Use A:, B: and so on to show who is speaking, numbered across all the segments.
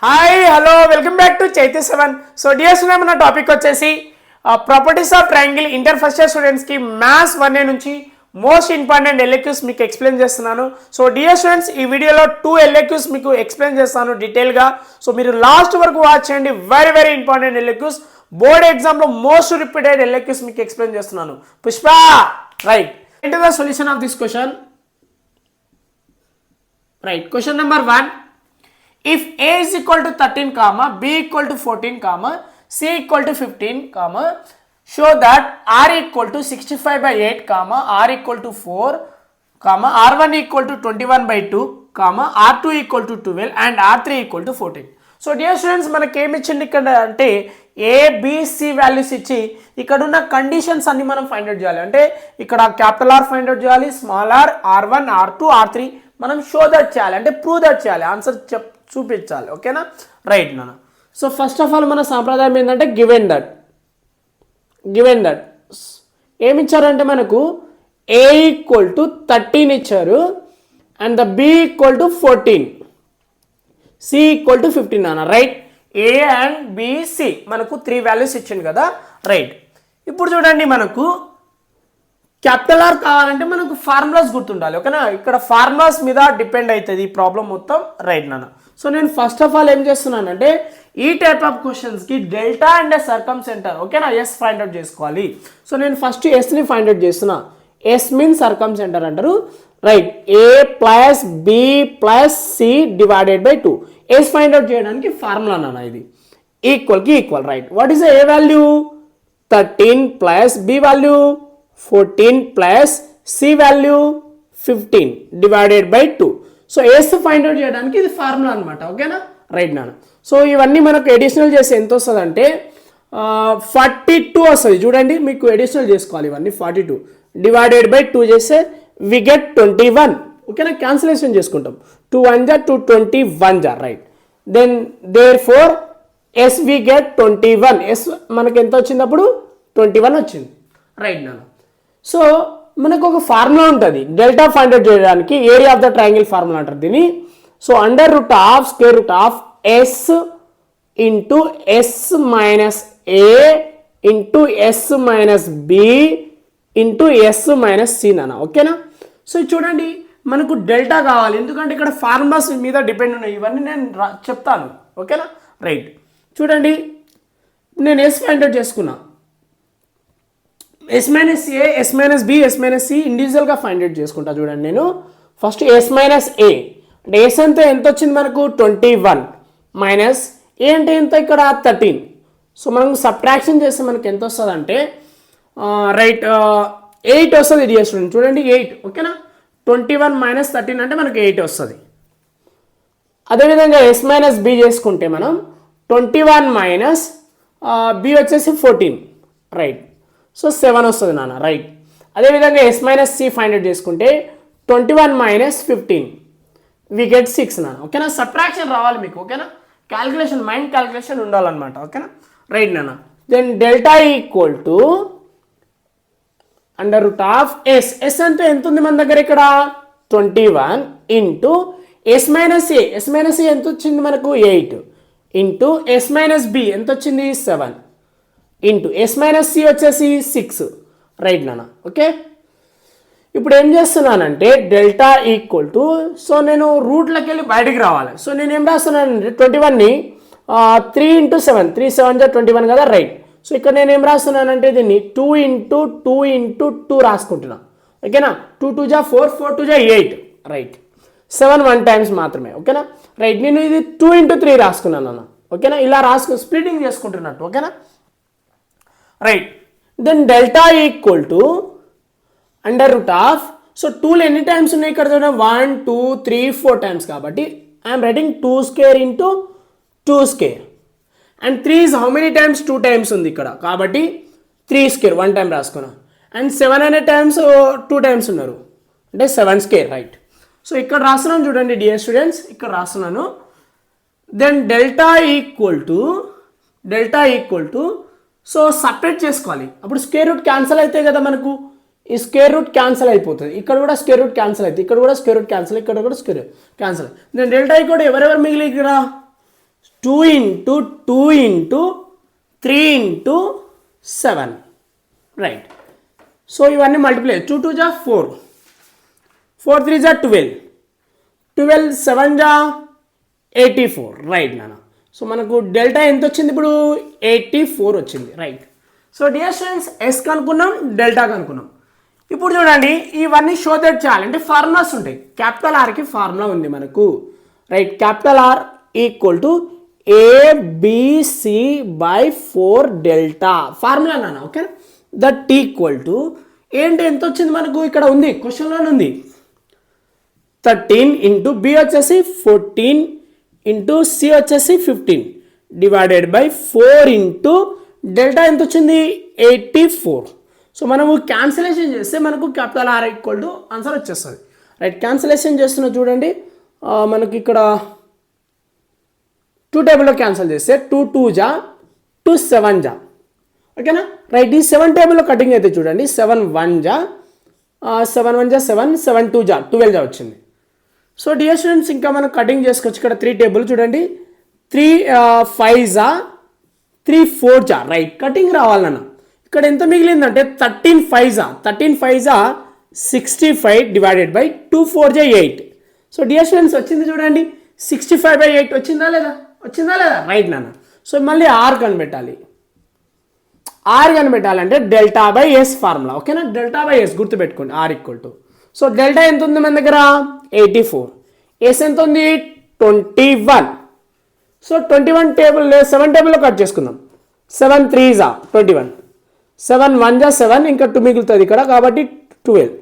A: Hi hello welcome back to Chaitanya seven. So dear student, మన topic వచ్చేసి properties of triangle. Inter first year స్టూడెంట్స్కి maths 1A నుంచి most important LAQs మీకు explain చేస్తున్నాను. So dear students, ఈ వీడియోలో 2 LAQs మీకు ఎక్స్ప్లెయిన్ చేస్తాను డీటెయిల్గా. సో మీరు లాస్ట్ వరకు వాచ్ చేయండి. Very very important LAQs. Board ఎగ్జామ్లో మోస్ట్ రిపీటెడ్ ఎల్ఏక్యూస్ మీకు ఎక్స్ప్లెయిన్ చేస్తున్నాను. పుష్ప, రైట్. ఏంటి the solution of this question? Right, question number 1. If A is equal to 13, B equal to 14, C equal to 15, show that R equal to 65 by 8, R equal to 4, R1 equal to 21 by 2, R2 equal to 12 and R3 equal to 14. So dear students, మనకి ఏమి ఇచ్చింది ఇక్కడ అంటే ABC values ఇచ్చి ఇక్కడ ఉన్న conditions అన్ని మనం ఫైండ్ అవుట్ చేయాలి. అంటే ఇక్కడ క్యాపిటల్ ఆర్ ఫైండ్ అవుట్ చేయాలి, small R, R1, R2, R3 మనం షో దట్ చేయాలి, అంటే ప్రూవ్ దట్ చేయాలి, ఆన్సర్ చూపించాలి. ఓకేనా, రైట్ నాన్న. సో ఫస్ట్ ఆఫ్ ఆల్ మన సాంప్రదాయం ఏంటంటే గివెన్ దట్ ఏమి ఇచ్చారంటే మనకు ఏ ఈక్వల్ టు 13 ఇచ్చారు and the B equal to 14, C equal to 15 నాన్న. రైట్, ఏ అండ్ బిసి మనకు 3 వాల్యూస్ ఇచ్చింది కదా. రైట్, ఇప్పుడు చూడండి, మనకు క్యాపిటల్ ఆర్ కావాలంటే మనకు ఫార్ములాస్ గుర్తుండాలి. ఓకేనా, ఇక్కడ ఫార్ములాస్ మీద డిపెండ్ అవుతుంది ఈ ప్రాబ్లం మొత్తం. రైట్ నాన్న. సో నేను ఫస్ట్ ఆఫ్ ఆల్ ఏం చేస్తున్నానంటే ఈ టైప్ ఆఫ్ క్వశ్చన్స్కి డెల్టా అండ్ సర్కమ్ సెంటర్, ఓకేనా, ఎస్ ఫైండ్ అవుట్ చేసుకోవాలి. సో నేను ఫస్ట్ ఎస్ని ఫైండ్ అవుట్ చేస్తున్నా. ఎస్ మీన్స్ సర్కమ్ సెంటర్ అంటారు. Right, A plus B plus C divided by 2. S find out చేయడానికి ఫార్ములా నాన్న ఇది, ఈక్వల్కి equal. Right, what is A value? 13 plus B value 14 plus C value 15 divided by 2. So S find out చేయడానికి ఇది formula అనమాట. ఓకేనా, right నాన్న. So ఇవన్నీ మనకు ఎడిషనల్ చేసి ఎంత వస్తుంది అంటే 42 వస్తుంది. చూడండి, మీకు ఎడిషనల్ చేసుకోవాలి ఇవన్నీ. 42 డివైడెడ్ బై 2 చేస్తే వి గెట్ 21. ఓకేనా, క్యాన్సిలేషన్ చేసుకుంటాం. 2 1 జా 2 21 జా. Right, then therefore S we get 21. S మనకి ఎంత వచ్చింది అప్పుడు? 21 వచ్చింది. రైట్ నాన్న. సో మనకు ఒక ఫార్ములా ఉంటుంది డెల్టా ఫైండ్ అవుట్ చేయడానికి, area of the triangle formula అంటారు దీన్ని. So under root of square root of S into S minus A into S minus B into S minus C నాన్న. ఓకేనా, so చూడండి, మనకు డెల్టా కావాలి ఎందుకంటే ఇక్కడ ఫార్ములాస్ మీద డిపెండ్ ఉన్నాయి. ఇవన్నీ నేను చెప్తాను. ఓకేనా, రైట్. చూడండి, నేను ఎస్ ఫైండ్ అవుట్ చేసుకున్నా. S minus A, S minus B, S minus C ఇండివిజువల్గా ఫైండ్ అవుట్ చేసుకుంటా. చూడండి, నేను ఫస్ట్ ఎస్ మైనస్ ఏ అంటే ఎస్ అంటే ఎంత వచ్చింది మనకు? 21 మైనస్ ఏ అంటే ఎంత? ఇక్కడ 13. సో మనం సబ్ట్రాక్షన్ చేస్తే మనకి ఎంత వస్తుంది అంటే రైట్ 8 వస్తుంది. డియర్ స్టూడెంట్, చూడండి 8. ఓకేనా, 21 మైనస్ 13 అంటే మనకు 8 వస్తుంది. అదేవిధంగా ఎస్ మైనస్ బి చేసుకుంటే మనం 21 మైనస్ బి వచ్చేసి 14. రైట్, సో 7 వస్తుంది నాన్న. రైట్, అదేవిధంగా S minus C find out చేసుకుంటే 21 మైనస్ 15 వి గెట్ 6 నాన్న. ఓకేనా, సబ్ట్రాక్షన్ రావాలి మీకు. ఓకేనా, క్యాల్కులేషన్, మైండ్ క్యాల్కులేషన్ ఉండాలన్నమాట. ఓకేనా, రైట్ నాన్న. Then delta equal to under root of S. S అంటే ఎంత ఉంది మన దగ్గర ఇక్కడ? 21 into S minus A. S minus A ఎంత వచ్చింది మనకు? 8 ఇంటూ ఎస్ మైనస్ బి ఎంత వచ్చింది? 7 ఇంటూ ఎస్ మైనస్ సి వచ్చేసి 6. రైట్ నాన్న. ఓకే, ఇప్పుడు ఏం చేస్తున్నానంటే డెల్టా ఈక్వల్ టు, సో నేను రూట్లోకి వెళ్ళి బయటికి రావాలి. సో నేను ఏం రాస్తున్నానంటే 21ని 3 ఇంటూ 7, 3 7 జా 21 కదా. రైట్, సో ఇక్కడ నేను ఏం రాస్తున్నానంటే దీన్ని 2 ఇంటూ 2 ఇంటూ 2 రాసుకుంటున్నా. ఓకేనా, 2 2 జా 4, 4 2 జా 8. రైట్, 7 1 టైమ్స్ మాత్రమే. ఓకేనా, రైట్, నేను ఇది 2 ఇంటూ 3 రాసుకున్నాను అన్న. ఓకేనా, ఇలా స్ప్లిటింగ్ చేసుకుంటున్నట్టు. ఓకేనా, right. Then delta equal to under root of, so 2లు ఎన్ని టైమ్స్ ఉన్నాయి ఇక్కడ? 1 2 3 4 టైమ్స్ కాబట్టి I'm writing 2 square into 2 square. And 3 is how many times? 2 times ఉంది ఇక్కడ కాబట్టి 3 స్క్వేర్ 1 టైం రాసుకున్నా. అండ్ 7 అనే టైమ్స్ 2 టైమ్స్ ఉన్నారు అంటే 7 స్క్వేర్. రైట్, సో ఇక్కడ రాస్తున్నాను చూడండి డియర్ స్టూడెంట్స్, ఇక్కడ రాస్తున్నాను. Then delta equal to so separate చేసుకోవాలి. అప్పుడు స్క్వేర్ రూట్ క్యాన్సిల్ అవుతాయి కదా మనకు. ఈ స్క్వేర్ రూట్ క్యాన్సిల్ అయిపోతుంది. ఇక్కడ కూడా స్క్వేర్ రూట్ క్యాన్సిల్ అవుతుంది, ఇక్కడ కూడా స్క్వేర్ రూట్ క్యాన్సిల్, ఇక్కడ కూడా స్క్వేర్ క్యాన్సిల్. నేను డెల్టా కూడా ఎవరెవరు మిగిలి ఇక్కడ 2 into 2 into 3 into 7, right. So ఇవన్నీ మల్టిప్లై 2 2 జా 4, 4 3 జా 12, 12 7 జా 84, రైట్ నాన్న. సో మనకు డెల్టా ఎంత వచ్చింది ఇప్పుడు 84 వచ్చింది, right. So dear students S కనుక్కున్నాం, డెల్టా కనుక్కున్నాం. ఇప్పుడు చూడండి ఇవన్నీ షో దట్ చేయాలంటే ఫార్ములాస్ ఉంటాయి. క్యాపిటల్ ఆర్కి ఫార్ములా ఉంది మనకు, right. Capital R equal to ABC/4 delta formula నాన్న, ఓకే. దట్ ఈక్వల్ టు ఏంటి ఎంత వచ్చింది మనకు ఇక్కడ ఉంది క్వశ్చన్లోనే ఉంది 13 ఇంటూ బి వచ్చేసి 14 ఇంటూ సి వచ్చేసి 15 డివైడెడ్ బై 4 ఇంటూ డెల్టా ఎంత వచ్చింది 84. సో మనము క్యాన్సిలేషన్ చేస్తే మనకు capital R equal to answer వచ్చేస్తుంది, రైట్. క్యాన్సిలేషన్ చేస్తున్నా చూడండి, మనకి ఇక్కడ 2 టేబుల్లో క్యాన్సిల్ చేస్తే 2 2 జా 2 7 జా, ఓకేనా, రైట్. ఈ 7 టేబుల్లో కటింగ్ అయితే చూడండి 7 1 జా 7 1 జా 7, 7 2 జా 12 జా వచ్చింది. సో డియర్ స్టూడెంట్స్ ఇంకా మనం కటింగ్ చేసుకోవచ్చు. ఇక్కడ 3 టేబుల్ చూడండి 3 5 జా 3 4 జా, రైట్. కటింగ్ రావాలన్న ఇక్కడ ఎంత మిగిలిందంటే 13 5 జా 65 డివైడెడ్ బై 2 4 జా 8. సో డియర్ స్టూడెంట్స్ వచ్చింది చూడండి 65/8 వచ్చిందా లేదా, రైట్ నాన్న. సో మళ్ళీ ఆర్ కనిపెట్టాలి. ఆర్ కనిపెట్టాలంటే డెల్టా బై ఎస్ ఫార్ములా, ఓకేనా. డెల్టా బై ఎస్ గుర్తుపెట్టుకోండి, R equal to. So delta ఎంత ఉంది మన దగ్గర 84, ఎస్ ఎంత ఉంది 21. సో 21 టేబుల్ 7 టేబుల్లో కట్ చేసుకుందాం. 7 3 జా 21, 7 1 జా 7, ఇంకా 2 మిగులుతుంది ఇక్కడ కాబట్టి 12.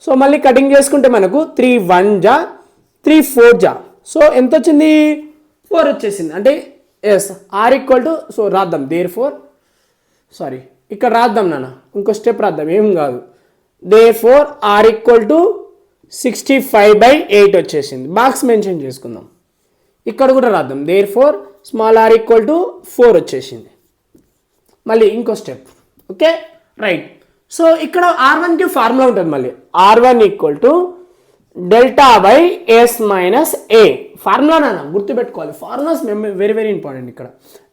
A: సో మళ్ళీ కటింగ్ చేసుకుంటే మనకు 3 1 జా 3 4 జా, సో ఎంత వచ్చింది 4 వచ్చేసింది. అంటే S R equal to, so రాద్దాం సారీ ఇక్కడ రాద్దాం నాన్న, ఇంకో స్టెప్ రాద్దాం, ఏం కాదు. therefore ఆర్ ఈక్వల్ టు 65/8 వచ్చేసింది. బాక్స్ మెన్షన్ చేసుకుందాం, ఇక్కడ కూడా రాద్దాం. therefore small R equal to 4 వచ్చేసింది. మళ్ళీ ఇంకో స్టెప్, ఓకే, రైట్. సో ఇక్కడ R1కి ఫార్ములా ఉంటుంది మళ్ళీ, R1 equal to delta by S minus A formula నాన్న గుర్తుపెట్టుకోవాలి. Formulas very very important. ఇక్కడ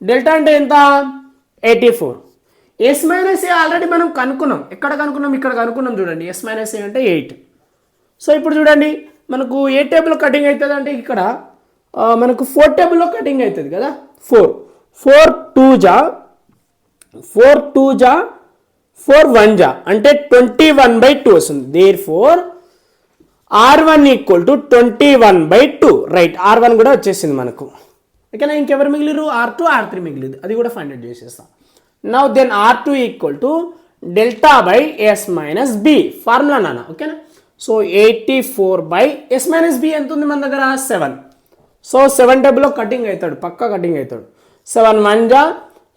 A: డెల్టా అంటే ఎంత 84, ఎస్ మైనస్ ఏ ఆల్రెడీ మనం కనుక్కున్నాం. ఎక్కడ కనుక్కున్నాం, ఇక్కడ కనుక్కున్నాం చూడండి. ఎస్ మైనస్ ఏ అంటే 8. సో ఇప్పుడు చూడండి మనకు ఏ టేబుల్ కటింగ్ అవుతుంది అంటే ఇక్కడ మనకు 4 టేబుల్లో కటింగ్ అవుతుంది కదా. 4 2 జా 4 2 జా 4 1 జా అంటే 21/2 వస్తుంది. therefore R1 equal to 21/2, right. R1 కూడా వచ్చేసింది మనకు, ఓకేనా. ఇంకెవరు మిగిలిరు R2 R3 మిగిలింది, అది కూడా ఫైండ్ అవుట్ చేసేస్తాం. Now then R2 equal to delta by S minus B formula నాన్న, ఓకేనా. సో 84/s మైనస్ బి ఎంత ఉంది మన దగ్గర 7. సో 7 టేబుల్లో కటింగ్ అవుతాడు, పక్కా కటింగ్ అవుతాడు. 7 1 జా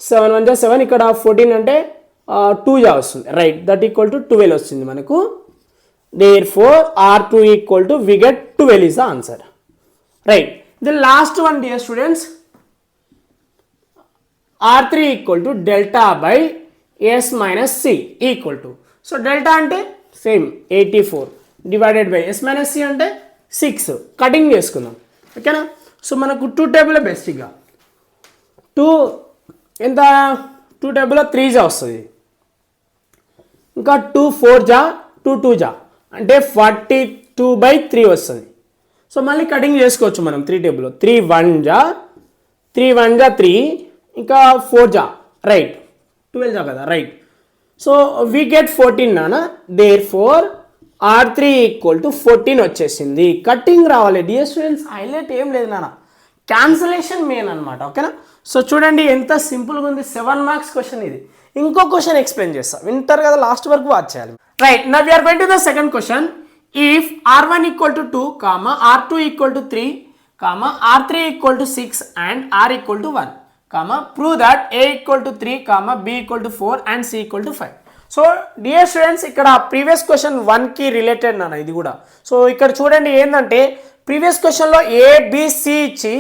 A: 7, ఇక్కడ 14 అంటే 2 జా వస్తుంది, రైట్. దట్ ఈక్వల్ టు 12 వస్తుంది మనకు. therefore R2 equal to we get 12 is the answer, right. The last one dear students, R3 equal to delta by S minus C equal to, so delta ante same 84 divided by S minus C ante 6 cutting cheskundam, okay na. So manaku 2 table best ga 2 enta 2 table 3 ja vastadi, inka 2 4 ja 2 2 ja అంటే 42/3 వస్తుంది. So మళ్ళీ cutting చేసుకోవచ్చు మనం 3 టేబుల్లో. 3 1 జా 3, ఇంకా 4 జా, right. 12 జా కదా, రైట్. సో వి గెట్ 14 నాన్న. therefore R3 ఈక్వల్ టు 14 వచ్చేసింది. కటింగ్ రావాలి డియర్ స్టూడెంట్స్, హైలైట్ ఏం లేదు నాన్న, క్యాన్సిలేషన్ మెయిన్ అనమాట, ఓకేనా. సో చూడండి ఎంత సింపుల్గా ఉంది. 7 మార్క్స్ క్వశ్చన్ ఇది. ఇంకో క్వశ్చన్ ఎక్స్ప్లెయిన్ చేస్తా, వింటారు కదా, లాస్ట్ వరకు వాచ్ చేయాలి, right. Now we are going to the second question. If R1 equal to 2, R2 equal to 3, R3 equal to 6 and R equal to 1, prove that A equal to 3, B equal to 4 and C equal to 5. So dear students ఇక్కడ previous question 1కి related నాన్న ఇది కూడా. So ఇక్కడ చూడండి ఏంటంటే previous క్వశ్చన్లో ABC ఇచ్చి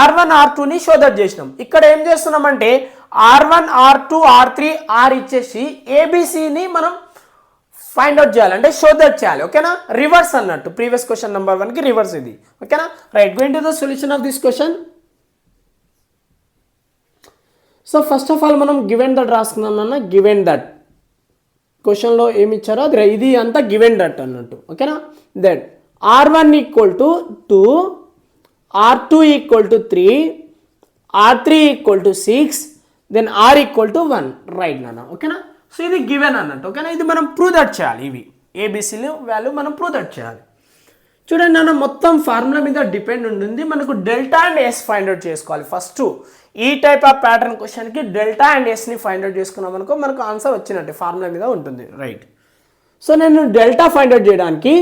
A: R1 R2ని షో దట్ చేసినాం. ఇక్కడ ఏం చేస్తున్నామంటే R1 R2 R3 R ఇచ్చేసి ABCని మనం ఫైండ్ అవుట్ చేయాలి, అంటే షో దట్ చేయాలి, ఓకేనా. రివర్స్ అన్నట్టు ప్రీవియస్ క్వశ్చన్ నెంబర్ 1కి రివర్స్ ఇది, ఓకేనా, right. Going to the solution of this question. So first of all మనం గివెన్ దట్ రాసుకుందాం అన్న. గివెన్ దట్ క్వశ్చన్లో ఏమి ఇచ్చారో అది ఇది అంతా గివెన్ దట్ అన్నట్టు. ఓకేనా. That R1 equal to 2, R2 equal to 3, R3 equal to 6, then R equal to 1. Right నాన్న. ఓకేనా. సో ఇది గివెన్ అన్నట్టు. ఓకేనా. ఇది మనం ప్రూవ్ దట్ చేయాలి. ఇవి ఏబిసిలు వాల్యూ మనం ప్రూవ్ దట్ చేయాలి. చూడండి నాన్న, మొత్తం ఫార్ములా మీద డిపెండ్ ఉంటుంది. మనకు delta and S find out చేసుకోవాలి. ఫస్ట్ ఈ టైప్ ఆఫ్ ప్యాటర్న్ క్వశ్చన్కి డెల్టా అండ్ ఎస్ని ఫైండ్ అవుట్ చేసుకున్నాం అనుకో మనకు ఆన్సర్ వచ్చినట్టు ఫార్ములా మీద ఉంటుంది. రైట్. సో నేను డెల్టా ఫైండ్ అవుట్ చేయడానికి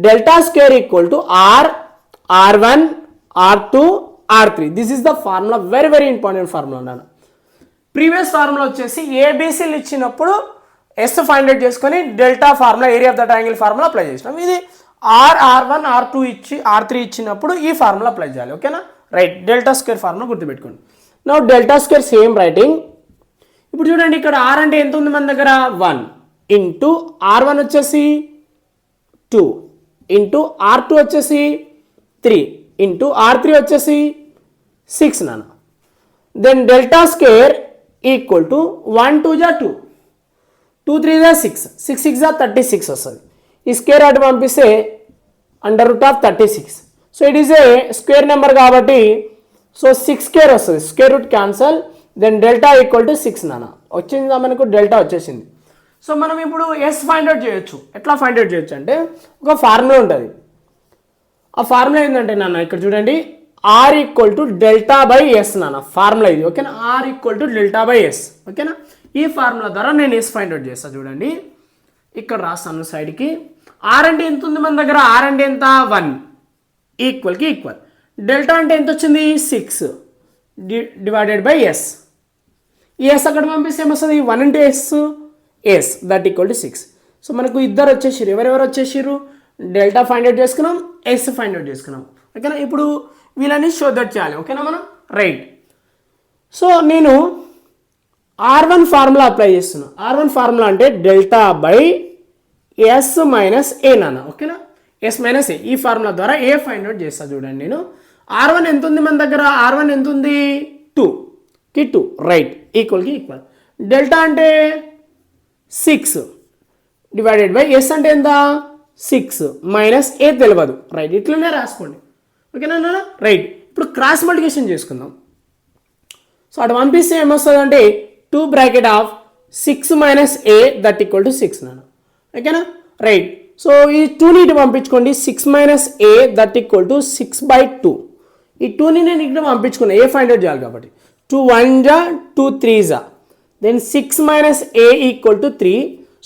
A: delta square equal to R1, R2, R3. This is the formula. Very very important formula నాన్న. ప్రీవియస్ ఫార్ములా వచ్చేసి ఏబిసిలు ఇచ్చినప్పుడు ఎస్ ఫైండ్ అవుట్ చేసుకొని delta formula, area of the triangle formula apply చేసినాం. ఇది R1, R2 ఇచ్చి R3 ఇచ్చినప్పుడు ఈ formula apply చేయాలి. ఓకేనా. రైట్. డెల్టా స్క్వేర్ ఫార్ములా గుర్తుపెట్టుకోండి. Now delta square same writing. ఇప్పుడు చూడండి, ఇక్కడ R అంటే ఎంత ఉంది మన దగ్గర 1 ఇంటూ R1 వచ్చేసి 2 ఇంటూ R2 వచ్చేసి 3 ఇంటూ R3 వచ్చేసి 6 నాన్న. Then delta square equal to 1 2 జా 2, 2 3 జా 6, 6 6 జా 36 వస్తుంది. ఈ స్క్వేర్ అటు పంపిస్తే √36. So it is a square number కాబట్టి సో 6 స్క్వేర్ వస్తుంది. Square root cancel. Then delta equal to 6 నాన్న. వచ్చిందా మనకు డెల్టా వచ్చేసింది. సో మనం ఇప్పుడు ఎస్ ఫైండ్ అవుట్ చేయొచ్చు. ఎట్లా ఫైండ్ అవుట్ చేయొచ్చు అంటే ఒక ఫార్ములా ఉంటుంది. ఆ ఫార్ములా ఏంటంటే నాన్న ఇక్కడ చూడండి, R equal to delta by S నాన్న. ఫార్ములా ఇది. ఓకేనా. R equal to delta by S. ఓకేనా. ఈ ఫార్ములా ద్వారా నేను ఎస్ ఫైండ్ అవుట్ చేస్తాను. చూడండి ఇక్కడ రాస్తాను సైడ్కి. R అంటే ఎంత ఉంది మన దగ్గర? R అంటే ఎంత? 1 ఈక్వల్కి ఈక్వల్. డెల్టా అంటే ఎంత వచ్చింది? 6 డివైడెడ్ బై ఎస్. ఈ ఎస్ అక్కడ పంపిస్తే ఏమొస్తుంది? 1 into S that equal to 6. So మనకు ఇద్దరు వచ్చేసారు. ఎవరెవరు వచ్చేసారు? డెల్టా ఫైండ్ అవుట్ చేసుకున్నాం, ఎస్ ఫైండ్ అవుట్ చేసుకున్నాం. ఓకేనా. ఇప్పుడు వీళ్ళని షో దట్ చేయాలి. ఓకేనా మనం. రైట్. సో నేను R1 ఫార్ములా అప్లై చేస్తున్నాను. R1 ఫార్ములా అంటే డెల్టా బై ఎస్ మైనస్ ఏ నాన్న. ఓకేనా. ఎస్ మైనస్ ఏ. ఈ ఫార్ములా ద్వారా ఏ ఫైండ్ అవుట్ చేస్తాను. చూడండి నేను R1 ఎంత ఉంది మన దగ్గర? R1 ఎంత ఉంది? 2కి 2. రైట్. ఈక్వల్కి ఈక్వల్. డెల్టా అంటే 6 డివైడెడ్ బై ఎస్ అంటే ఎంత? 6 మైనస్ ఏ తెలియదు. రైట్. ఇట్లనే రాసుకోండి. ఓకేనా. రైట్. ఇప్పుడు క్రాస్ మల్టిప్లికేషన్ చేసుకుందాం. సో అటు పంపిస్తే ఏమొస్తుంది అంటే 2 bracket of 6 minus A that equal to 6 నాన్న. ఓకేనా. రైట్. సో ఈ 2ని ఇటు పంపించుకోండి. 6 minus A that equal to 6/2. ఈ 2ని నేను ఇక్కడ పంపించుకున్నాను. ఏ ఫైండ్ అవుట్ చేయాలి కాబట్టి 2 1 జా 2 3 జా. Then 6 minus A equal to 3.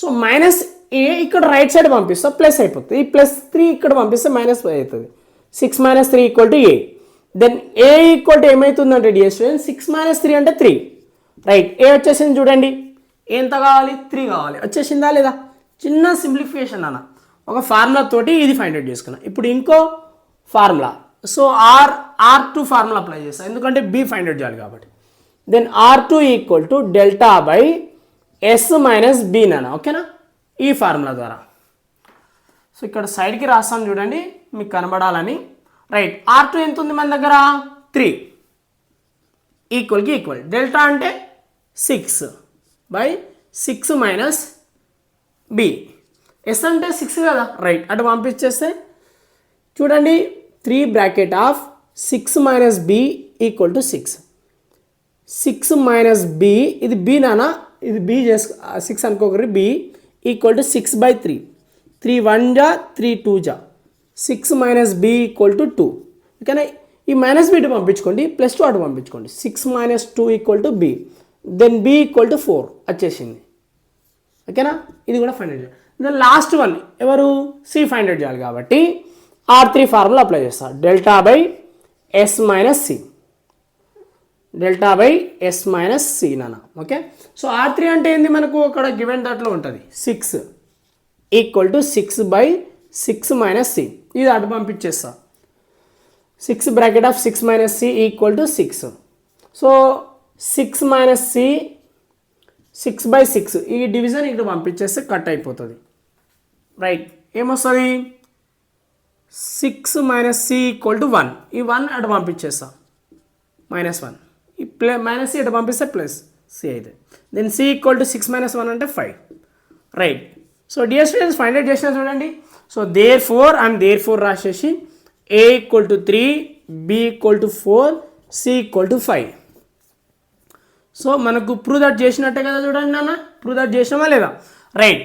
A: So minus A ఇక్కడ రైట్ సైడ్ పంపిస్తా ప్లస్ అయిపోతుంది. ఈ ప్లస్ 3 ఇక్కడ పంపిస్తే మైనస్ అవుతుంది. 6 minus 3 equal to A. Then A equal to ఏమవుతుందంటే డియర్ స్టూడెంట్ 6 మైనస్ 3 అంటే 3. రైట్. ఏ వచ్చేసింది చూడండి. ఎంత కావాలి? 3 కావాలి. వచ్చేసిందా లేదా? చిన్న సింప్లిఫికేషన్ అన్న. ఒక ఫార్ములా తోటి ఇది ఫైండ్ అవుట్ చేసుకున్నా. ఇప్పుడు ఇంకో formula. So R2 formula apply చేస్తాను ఎందుకంటే బి ఫైండ్ అవుట్ చేయాలి కాబట్టి. Then R2 equal to delta by S minus B నాన్న. ఓకేనా. ఈ ఫార్ములా ద్వారా సో ఇక్కడ సైడ్కి రాస్తాను చూడండి మీకు కనబడాలని. రైట్. R2 ఎంత ఉంది మన దగ్గర? 3 ఈక్వల్కి ఈక్వల్. డెల్టా అంటే 6/6 మైనస్ బి. ఎస్ అంటే 6 కదా. రైట్. అటు పంపించేస్తే చూడండి 3 bracket of 6 minus B equal to 6. 6 minus B ఇది బి నానా. ఇది బి 6 అనుకోకరి. B equal to 6/3. 3 1 జా 3 2 జా. 6 మైనస్ బి ఈక్వల్ టు 2. ఓకేనా. ఈ మైనస్ బి ఇటు పంపించుకోండి. ప్లస్ 2 అటు పంపించుకోండి. 6 minus 2 equal to B. Then B equal to 4 వచ్చేసింది. ఓకేనా. ఇది కూడా ఫైండ్ అవుట్ చేయాలి. దెన్ లాస్ట్ వన్ ఎవరు? సి ఫైండ్ అవుట్ చేయాలి కాబట్టి R3 ఫార్ములా అప్లై చేస్తారు. Delta by S minus C. Delta by S minus C నాన్న. ఓకే. సో R3 అంటే ఏంది మనకు అక్కడ గివెన్ దట్లో ఉంటుంది. 6 ఈక్వల్ టు 6/6 మైనస్ సి. ఇది అటు పంపించేస్తా. 6 bracket of 6 minus C equal to 6. So 6 minus C 6/6. ఈ డివిజన్ ఇక్కడ పంపించేస్తే కట్ అయిపోతుంది. రైట్. ఏమొస్తుంది? 6 మైనస్ సి ఈక్వల్ టు 1. ఈ 1 అటు పంపించేస్తా. -1. ఈ మైనస్ సి ఇటు పంపిస్తే ప్లస్ సి అయితే దెన్ సి ఈక్వల్ టు 6 - 1 అంటే 5 right. So dear students find out చేసిన చూడండి. సో దేర్ ఫోర్ రాసేసి A equal to 3, B equal to 4, C equal to 5. So మనకు ప్రూవ్ దట్ చేసినట్టే కదా చూడండి నాన్న, ప్రూవ్ దట్ చేసినామా లేదా? రైట్.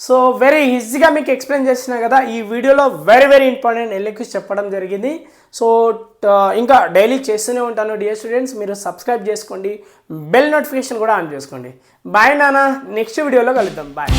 A: సో వెరీ ఈజీగా మీకు ఎక్స్ప్లెయిన్ చేస్తున్నా కదా. ఈ వీడియోలో వెరీ ఇంపార్టెంట్ ఎల్ఎక్యూస్ చెప్పడం జరిగింది. సో ఇంకా డైలీ చేస్తూనే ఉంటాను డియర్ స్టూడెంట్స్. మీరు సబ్స్క్రైబ్ చేసుకోండి, బెల్ నోటిఫికేషన్ కూడా ఆన్ చేసుకోండి. బాయ్ నాన్న, నెక్స్ట్ వీడియోలో కలుద్దాం. బాయ్.